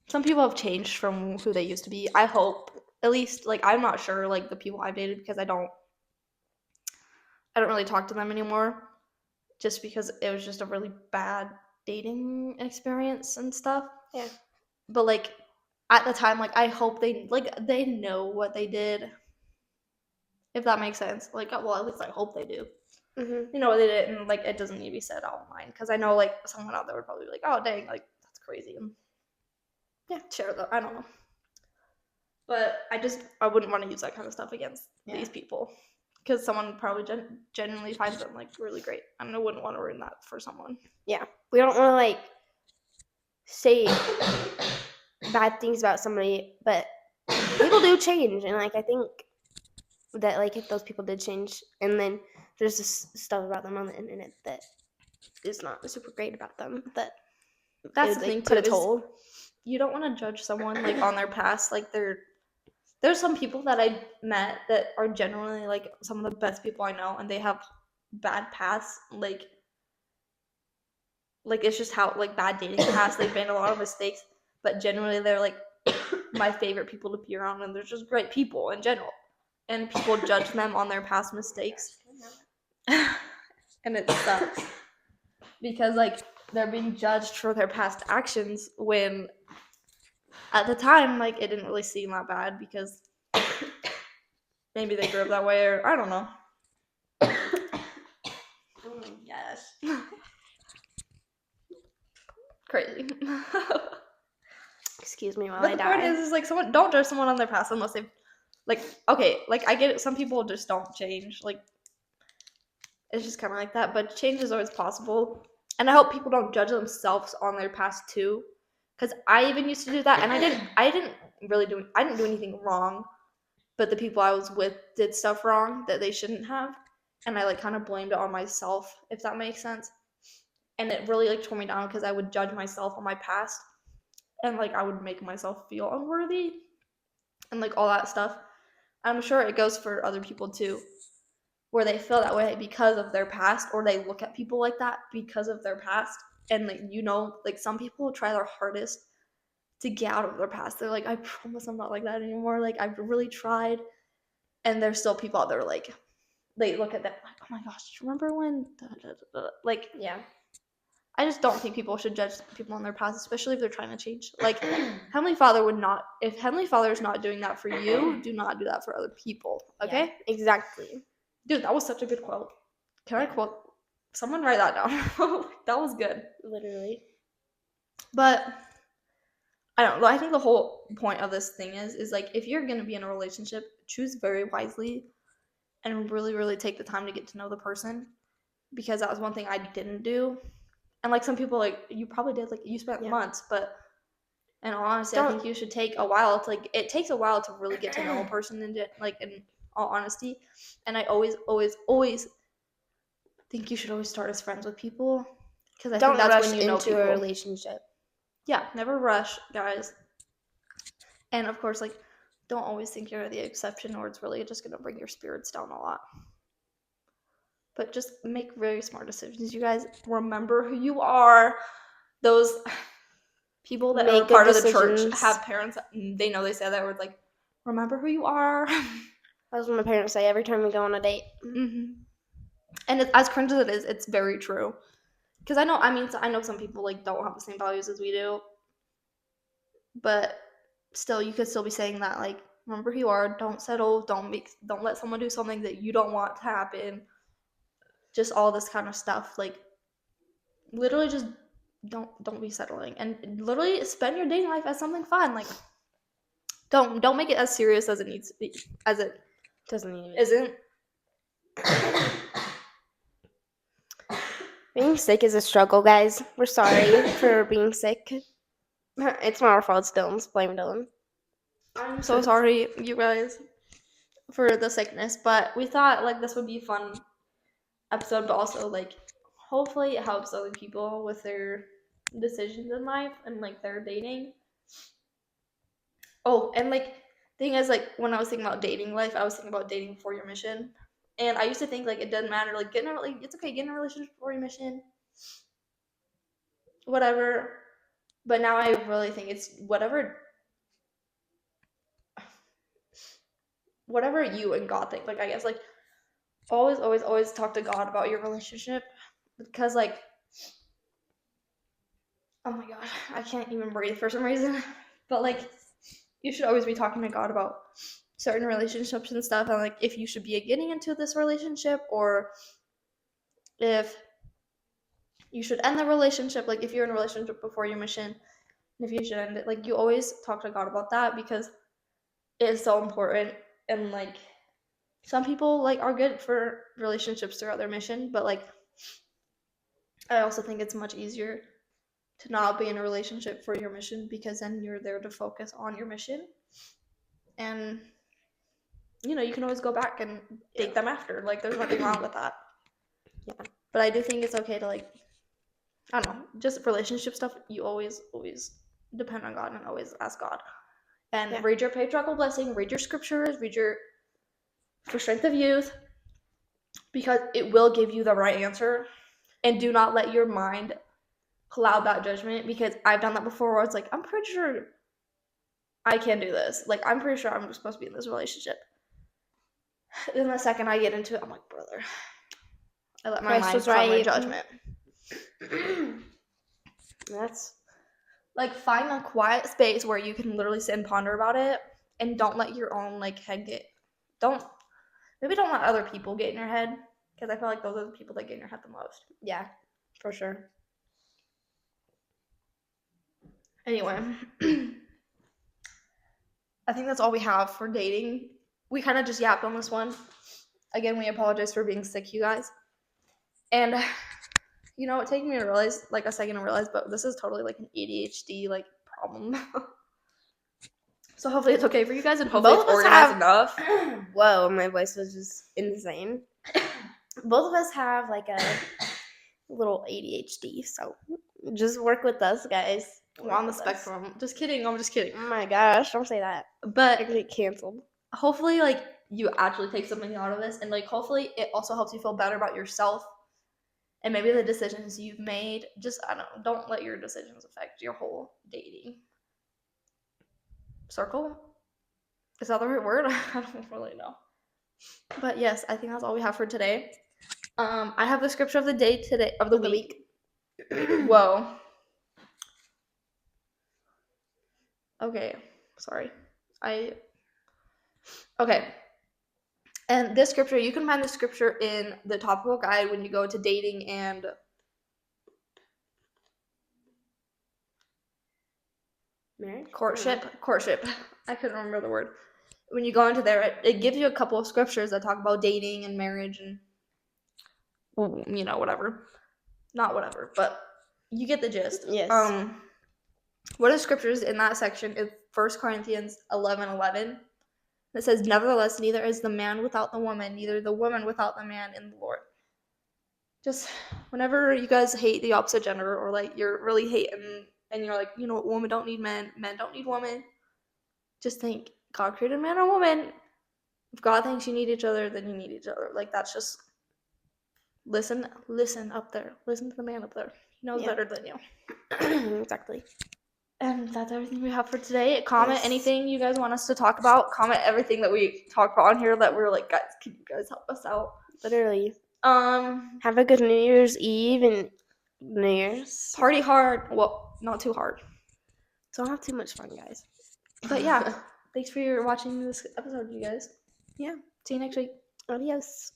have changed from who they used to be. I hope, at least. Like, I'm not sure, like the people I've dated, because I don't really talk to them anymore, just because it was just a really bad dating experience and stuff. Yeah. But like at the time, like I hope they know what they did, if that makes sense. Like, well, at least I hope they do. Mm-hmm. You know what they did, and like it doesn't need to be said online, because I know like someone out there would probably be like, oh dang, like that's crazy. And yeah, share that. I don't know, but I wouldn't want to use that kind of stuff against these people, because someone probably genuinely finds them like really great, and I wouldn't want to ruin that for someone. Yeah, we don't want to like say bad things about somebody, but people do change, and like I think that like if those people did change, and then there's this stuff about them on the internet that is not super great about them, that That's it the would, thing like, put a too, is toll. you don't want to judge someone like on their past. Like, there's some people that I met that are genuinely like some of the best people I know, and they have bad pasts. Like it's just how like bad dating past. They've made a lot of mistakes, but genuinely they're like my favorite people to be around, and they're just great people in general. And people judge them on their past mistakes, and it sucks because like they're being judged for their past actions, when at the time like it didn't really seem that bad, because maybe they grew up that way, or I don't know. Oh my gosh. crazy. Excuse me while But I the point die. is like someone don't judge someone on their past unless they've like okay, like I get it. Some people just don't change. Like it's just kind of like that. But change is always possible, and I hope people don't judge themselves on their past too, because I even used to do that, and I didn't do anything wrong, but the people I was with did stuff wrong that they shouldn't have, and I like kind of blamed it on myself, if that makes sense. And it really like tore me down because I would judge myself on my past, and like I would make myself feel unworthy, and like all that stuff. I'm sure it goes for other people too, where they feel that way because of their past, or they look at people like that because of their past. And like like some people try their hardest to get out of their past. They're like, I promise I'm not like that anymore. Like I've really tried, and there's still people out there like they look at them like, oh my gosh, do you remember when? Like Yeah. I just don't think people should judge people on their past, especially if they're trying to change. Like Heavenly Father would not. If Heavenly Father is not doing that for you, do not do that for other people. Okay, Yeah, exactly. dude, that was such a good quote. Can I quote? Someone write that down. That was good. Literally. But I don't know. I think the whole point of this thing is like if you're gonna be in a relationship, choose very wisely and really, really take the time to get to know the person, because that was one thing I didn't do. And like some people, like you probably did, like you spent months, but in all honesty, I think you should take a while to like. It takes a while to really get to know a person, and like in all honesty. And I always, always, always think you should always start as friends with people, because I Don't think that's rush when you know into people. a relationship. Yeah, never rush, guys. And of course, like, don't always think you're the exception, or it's really just gonna bring your spirits down a lot. But just make very smart decisions. You guys remember who you are. Those people that Make are good part of the church decisions. have parents. They know they say that word, like, remember who you are. That's what my parents say every time we go on a date. Mm-hmm. And as cringe as it is, it's very true. Because I know some people like don't have the same values as we do, but still, you could still be saying that, like, remember who you are. Don't settle. Don't let someone do something that you don't want to happen. Just all this kind of stuff. Like, literally, just don't be settling, and literally spend your dating life as something fun. Like, don't make it as serious as it needs to be, as it Doesn't even. isn't. Being sick is a struggle, guys. We're sorry for being sick. It's not our fault. It's Dylan's. Blame Dylan. I'm so sorry, you guys, for the sickness, but we thought like this would be a fun episode, but also like hopefully it helps other people with their decisions in life and like their dating. Oh, and like thing is, like when I was thinking about dating life, I was thinking about dating before your mission. And I used to think like it doesn't matter, like it's okay, get in a relationship before your mission. Whatever. But now I really think it's whatever you and God think. Like I guess like always, always, always talk to God about your relationship, because like oh my god, I can't even breathe for some reason. But like you should always be talking to God about certain relationships and stuff, and like if you should be getting into this relationship, or if you should end the relationship, like if you're in a relationship before your mission, and if you should end it, like you always talk to God about that, because it is so important. And like some people like are good for relationships throughout their mission, but like I also think it's much easier to not be in a relationship for your mission, because then you're there to focus on your mission, and you know you can always go back and date them after. Like there's nothing wrong with that. Yeah. But I do think it's okay to like I don't know, just relationship stuff. You always depend on God and always ask God, and read your patriarchal blessing, read your scriptures, read your for strength of youth, because it will give you the right answer. And do not let your mind cloud that judgment, because I've done that before where it's like, I'm pretty sure I can do this. Like, I'm pretty sure I'm supposed to be in this relationship. Then the second I get into it, I'm like, brother, I let my mind cloud my judgment. That's like find a quiet space where you can literally sit and ponder about it, and don't let your own like head don't let other people get in your head, because I feel like those are the people that get in your head the most. yeah, for sure. Anyway, I think that's all we have for dating. We kind of just yapped on this one. Again, we apologize for being sick, you guys. And you know, it taking me to realize, like a second to realize, but this is totally like an ADHD like problem. So hopefully it's okay for you guys, and hopefully Both it's of us organized have- enough. Whoa, my voice was just insane. Both of us have like a little ADHD, so just work with us, guys. We're on the Work with us. spectrum. Just kidding. I'm just kidding. Oh my gosh, don't say that. I But could get canceled. hopefully, like, you actually take something out of this, and like hopefully it also helps you feel better about yourself, and maybe the decisions you've made. Just, I don't let your decisions affect your whole dating circle. Is that the right word? I don't really know. But yes, I think that's all we have for today. I have the scripture of the day today, of the week. Whoa. Okay, sorry. Okay. And this scripture, you can find the scripture in the topical guide when you go to dating and Marriage? courtship. I couldn't remember the word. When you go into there, it gives you a couple of scriptures that talk about dating and marriage and, you know, whatever. Not whatever, but you get the gist. Yes. One of the scriptures in that section is 1 Corinthians 11:11. It says, "Nevertheless, neither is the man without the woman, neither the woman without the man in the Lord." Just whenever you guys hate the opposite gender, or like you're really hating and you're like, you know, women don't need men, men don't need women, just think God created man and woman. If God thinks you need each other, then you need each other. Like, that's just listen up there. Listen to the man up there. He knows better than you. Exactly. And that's everything we have for today. Comment Yes. anything you guys want us to talk about. Comment everything that we talked about on here that we're like, guys, can you guys help us out? Literally. Um, Have a good New Year's Eve and New Year's. party hard. Well, not too hard. Don't have too much fun, guys. But yeah, thanks for watching this episode, you guys. Yeah. See you next week. Adios.